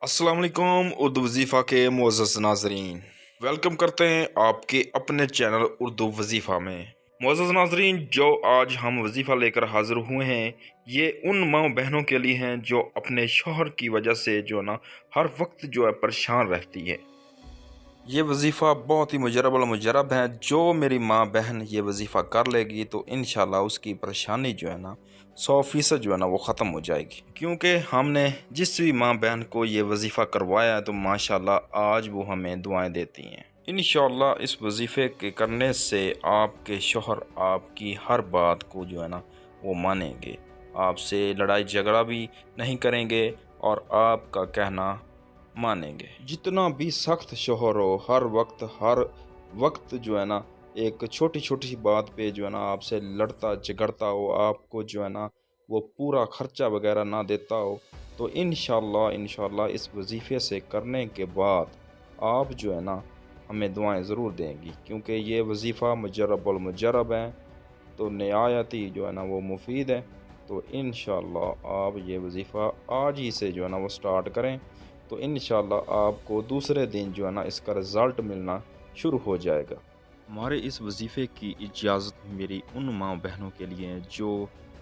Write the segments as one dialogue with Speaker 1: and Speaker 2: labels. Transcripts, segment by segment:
Speaker 1: अस्सलाम वालेकुम उर्दू वजीफ़ा के मुअज़्ज़ज़ नाज़रीन, वेलकम करते हैं आपके अपने चैनल उर्दू वजीफ़ा में। मुअज़्ज़ज़ नाज़रीन, जो आज हम वजीफ़ा लेकर हाज़िर हुए हैं, ये उन माँ बहनों के लिए हैं जो अपने शौहर की वजह से जो है ना हर वक्त जो है परेशान रहती है। ये वजीफ़ा बहुत ही मुजरब और मुजरब है। जो मेरी माँ बहन ये वजीफ़ा कर लेगी तो इंशाल्लाह उसकी परेशानी जो है ना 100% जो है ना वो ख़त्म हो जाएगी, क्योंकि हमने जिस भी माँ बहन को ये वजीफ़ा करवाया है तो माशाल्लाह आज वो हमें दुआएं देती हैं। इंशाल्लाह इस वजीफ़े के करने से आपके शौहर आपकी हर बात को जो है ना वो मानेंगे, आपसे लड़ाई झगड़ा भी नहीं करेंगे और आपका कहना मानेंगे। जितना भी सख्त शौहर हो, हर वक्त जो है ना एक छोटी छोटी सी बात पे जो है ना आपसे लड़ता झगड़ता हो, आपको जो है ना वो पूरा खर्चा वगैरह ना देता हो, तो इंशाल्लाह इस वजीफ़े से करने के बाद आप जो है ना हमें दुआएं ज़रूर देंगी, क्योंकि ये वजीफ़ा मुजरब है, तो नहायत ही जो है ना वो मुफीद है। तो इंशाल्लाह आप ये वजीफ़ा आज ही से जो है ना वो स्टार्ट करें, तो इंशाल्लाह आपको दूसरे दिन जो है ना इसका रिज़ल्ट मिलना शुरू हो जाएगा। हमारे इस वजीफ़े की इजाज़त मेरी उन माँ बहनों के लिए है जो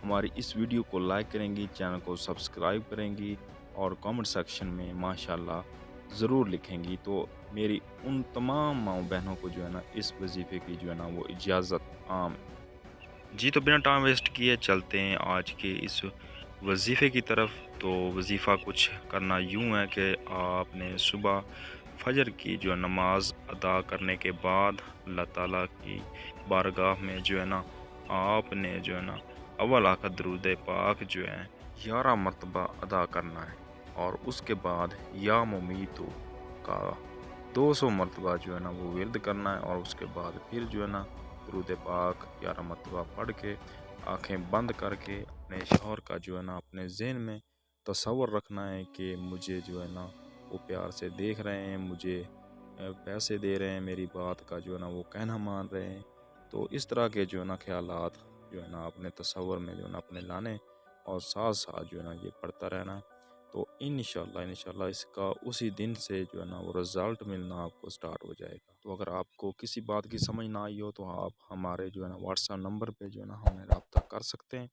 Speaker 1: हमारी इस वीडियो को लाइक करेंगी, चैनल को सब्सक्राइब करेंगी और कमेंट सेक्शन में माशाल्लाह ज़रूर लिखेंगी। तो मेरी उन तमाम माँ बहनों को जो है ना इस वजीफ़े की जो है ना वो इजाज़त आम जी। तो बिना टाइम वेस्ट किए चलते हैं आज के इस वजीफ़े की तरफ। तो वजीफ़ा कुछ करना यूँ है कि आपने सुबह फजर की जो है नमाज अदा करने के बाद अल्लाह ताला की बारगाह में जो है ना आपने जो है ना अव्वल आखिर दरूद पाक जो है 11 मरतबा अदा करना है, और उसके बाद या मुमीतु का 200 मरतबा जो है ना वो विर्द करना है, और उसके बाद फिर जो है ना दरूद पाक 11 मरतबा पढ़ के आंखें बंद करके अपने शौहर का जो है ना अपने ज़हन में तसव्वुर रखना है कि मुझे जो है ना वो प्यार से देख रहे हैं, मुझे पैसे दे रहे हैं, मेरी बात का जो है ना वो कहना मान रहे हैं। तो इस तरह के जो है ना ख़यालात जो है ना अपने तसव्वुर में जो है ना अपने लाने, और साथ साथ जो है ना ये पढ़ता रहना। तो इंशाल्लाह इसका उसी दिन से जो है ना वो रिज़ल्ट मिलना आपको स्टार्ट हो जाएगा। तो अगर आपको किसी बात की समझ ना आई हो तो आप हमारे जो है ना व्हाट्सएप नंबर पे जो है ना हमें रब्ता कर सकते हैं।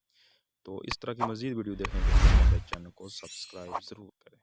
Speaker 1: तो इस तरह की मज़ीद वीडियो देखने के लिए हमारे चैनल को सब्सक्राइब ज़रूर करें।